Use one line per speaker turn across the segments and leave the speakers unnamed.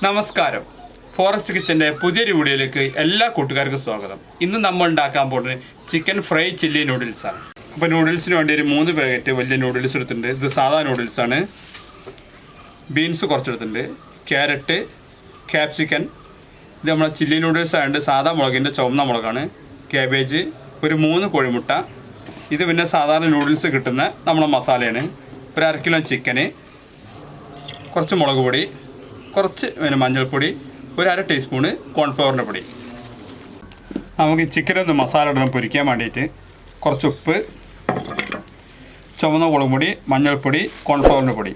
നമസ്കാരം. ഫോറസ്റ്റ് കിച്ചൻ്റെ പുതിയൊരു വീഡിയോയിലേക്ക് എല്ലാ കൂട്ടുകാർക്കും സ്വാഗതം. ഇന്ന് നമ്മൾ ഉണ്ടാക്കാൻ പോകുന്നത് ചിക്കൻ ഫ്രൈ ചില്ലി നൂഡിൽസാണ്. അപ്പോൾ നൂഡിൽസിന് വേണ്ടി ഒരു 3 പാക്കറ്റ് വലിയ നൂഡിൽസ് എടുത്തിട്ടുണ്ട്. ഇത് സാധാ നൂഡിൽസാണ്. ബീൻസ് കുറച്ചെടുത്തിട്ടുണ്ട്, ക്യാരറ്റ്, ക്യാപ്സിക്കൻ. ഇത് നമ്മളെ ചില്ലി നൂഡിൽസ് ആയതുകൊണ്ട് സാധാ മുളകിൻ്റെ ചുവന്ന മുളകാണ്. ക്യാബേജ്, ഒരു 3 കോഴിമുട്ട. ഇത് പിന്നെ സാധാരണ നൂഡിൽസ് കിട്ടുന്ന നമ്മളെ മസാലയാണ്. ഒരു 1/2 കിലോ ചിക്കന്, കുറച്ച് മുളക് പൊടി, കുറച്ച് മഞ്ഞൾപ്പൊടി, ഒരു 1/2 ടീസ്പൂണ് കോൺഫ്ലവറിൻ്റെ പൊടി. നമുക്ക് ഈ ചിക്കനൊന്ന് മസാല ഇടണം പൊരിക്കാൻ വേണ്ടിയിട്ട്. കുറച്ച് ഉപ്പ്, ചുവന്ന മുളക് പൊടി, മഞ്ഞൾപ്പൊടി, കോൺഫ്ലവറിൻ്റെ പൊടി.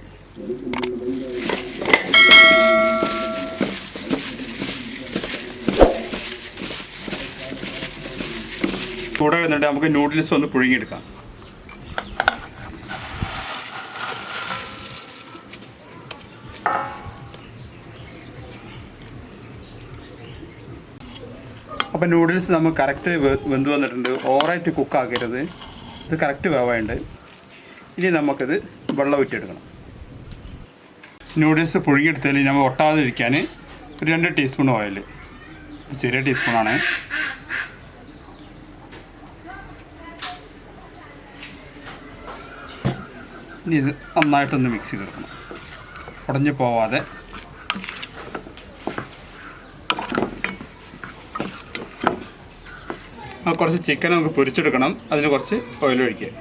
കൂടെ വന്നിട്ട് നമുക്ക് നൂഡിൽസ് ഒന്ന് പുഴുങ്ങിയെടുക്കാം. അപ്പോൾ നൂഡിൽസ് നമുക്ക് കറക്റ്റ് വെന്ത് വന്നിട്ടുണ്ട്. ഓവറായിട്ട് കുക്കാക്കരുത്. ഇത് കറക്റ്റ് വേവായുണ്ട്. ഇനി നമുക്കിത് വെള്ളം ഊറ്റിയെടുക്കണം. നൂഡിൽസ് പുഴുങ്ങിയെടുത്തതിൽ നമ്മൾ ഒട്ടാതിരിക്കാൻ ഒരു 2 ടീസ്പൂൺ ഓയിൽ, ചെറിയ ടീസ്പൂണാണ്. ഇനി ഇത് നന്നായിട്ടൊന്ന് മിക്സ് ചെയ്തെടുക്കണം, ഉടഞ്ഞു പോവാതെ. കുറച്ച് ചിക്കൻ നമുക്ക് പൊരിച്ചെടുക്കണം. അതിന് കുറച്ച് ഓയിൽ ഒഴിക്കുക.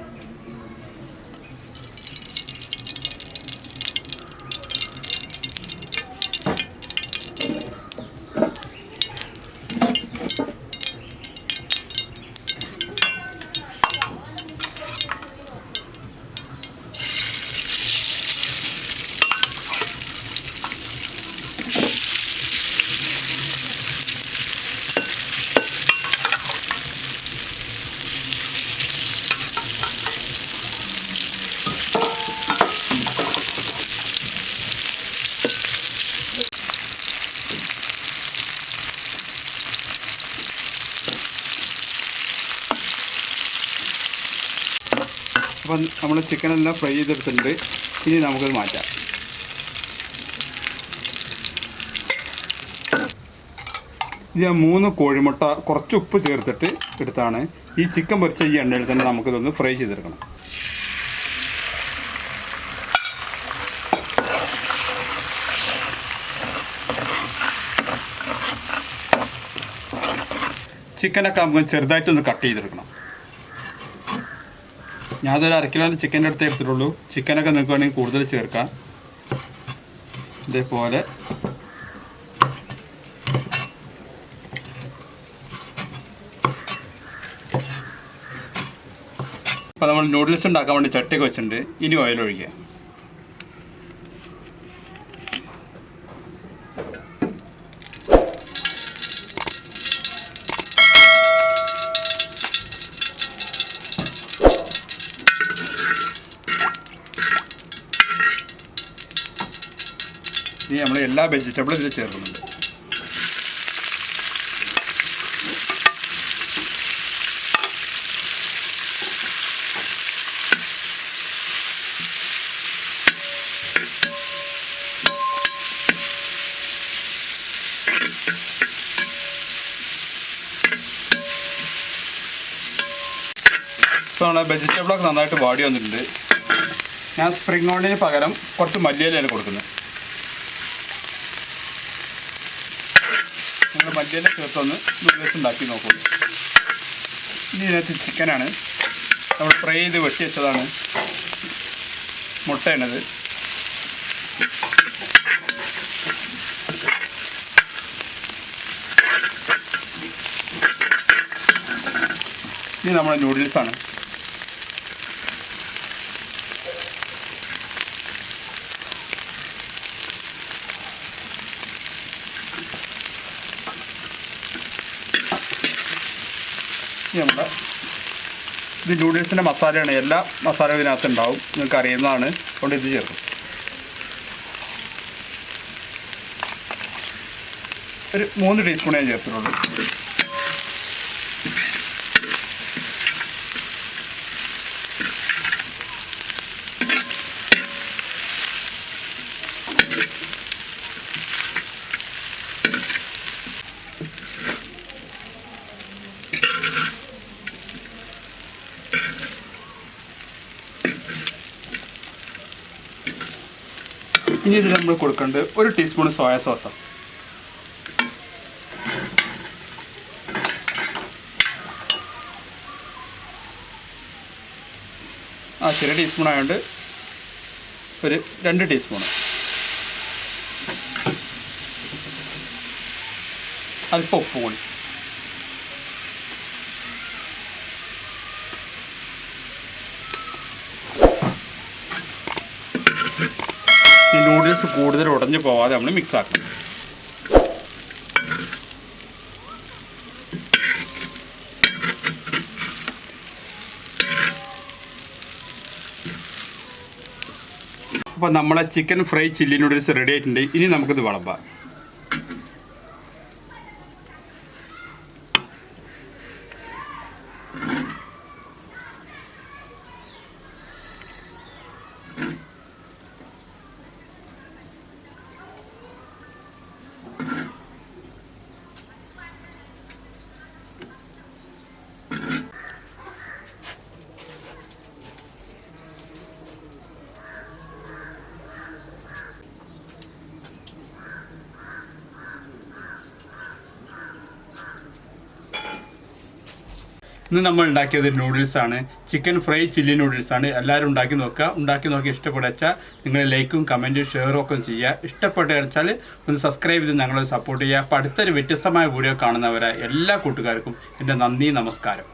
അപ്പം നമ്മൾ ചിക്കനെല്ലാം ഫ്രൈ ചെയ്തെടുത്തിട്ടുണ്ട്. ഇനി നമുക്കത് മാറ്റാം. ഇത് 3 കോഴിമുട്ട കുറച്ച് ഉപ്പ് ചേർത്തിട്ട് എടുത്താണ്. ഈ ചിക്കൻ പൊരിച്ച ഈ എണ്ണയിൽ തന്നെ നമുക്കിതൊന്ന് ഫ്രൈ ചെയ്തെടുക്കണം. ചിക്കനൊക്കെ നമുക്ക് ചെറുതായിട്ടൊന്ന് കട്ട് ചെയ്തെടുക്കണം. ഞാനതൊരു 1/2 കിലോ ചിക്കൻ്റെ അടുത്ത് എടുത്തിട്ടുള്ളൂ. ചിക്കനൊക്കെ നിങ്ങൾക്ക് വേണമെങ്കിൽ കൂടുതൽ ചേർക്കാം. ഇതേപോലെ ഇപ്പോൾ നമ്മൾ നൂഡിൽസ് ഉണ്ടാക്കാൻ വേണ്ടി ചട്ടിയൊക്കെ വെച്ചിട്ടുണ്ട്. ഇനി ഓയിൽ ഒഴിക്കുക. ഇനി നമ്മൾ എല്ലാ വെജിറ്റബിളും ഇതിൽ ചേർക്കുന്നുണ്ട്. ഇപ്പോൾ നമ്മുടെ വെജിറ്റബിളൊക്കെ നന്നായിട്ട് വാടി വന്നിട്ടുണ്ട്. ഞാൻ സ്പ്രിംഗ് ഓണിയന് പകരം കുറച്ച് മല്ലിയിലയാണ് കൊടുക്കുന്നത്. നിങ്ങൾ മല്ലിയില ചേർത്തൊന്ന് നൂഡിൽസ് ഉണ്ടാക്കി നോക്കൂ. ഇനി ഇതിനകത്ത് ചിക്കനാണ് നമ്മൾ ഫ്രൈ ചെയ്ത് വെട്ടി വെച്ചതാണ്. മുട്ടയാണത്. ഇനി നമ്മുടെ നൂഡിൽസാണ്. നമ്മുടെ ഇത് നൂഡിൽസിൻ്റെ മസാലയാണ്. എല്ലാ മസാലയും ഇതിനകത്ത് ഉണ്ടാവും. നിങ്ങൾക്ക് അറിയുന്നതാണ്. അതുകൊണ്ട് ഇത് ചേർക്കും. ഒരു 3 ടീസ്പൂൺ ഞാൻ ചേർത്തിട്ടുള്ളൂ. ഇനി ഇതിൽ നമ്മൾ കൊടുക്കേണ്ടത് 1 ടീസ്പൂൺ സോയ സോസാണ്. ചെറിയ ടീസ്പൂൺ ആയതുകൊണ്ട് ഒരു 2 ടീസ്പൂൺ. അല്പം ഉപ്പ് കൂടി. ഈ നൂഡിൽസ് കൂടുതൽ ഉടഞ്ഞു പോവാതെ നമ്മൾ മിക്സ് ആക്കണം. അപ്പോൾ നമ്മളെ chicken fry chilli noodles ready ആയിട്ടുണ്ട്. ഇനി നമുക്കിത് വിളമ്പാം. ഇന്ന് നമ്മൾ ഉണ്ടാക്കിയത് നൂഡിൽസാണ്. ചിക്കൻ ഫ്രൈ ചില്ലി നൂഡിൽസാണ്. എല്ലാവരും ഉണ്ടാക്കി നോക്കുക. ഉണ്ടാക്കി നോക്കി ഇഷ്ടപ്പെട്ടാൽ നിങ്ങൾ ലൈക്കും കമൻറ്റും ഷെയറും ഒക്കെ ചെയ്യുക. ഇഷ്ടപ്പെട്ടാൽ ഒന്ന് സബ്സ്ക്രൈബ് ചെയ്ത് ഞങ്ങളെ സപ്പോർട്ട് ചെയ്യുക. അപ്പോൾ അടുത്തൊരു വ്യത്യസ്തമായ വീഡിയോ കാണുന്നവരെ എല്ലാ കൂട്ടുകാർക്കും എൻ്റെ നന്ദി, നമസ്കാരം.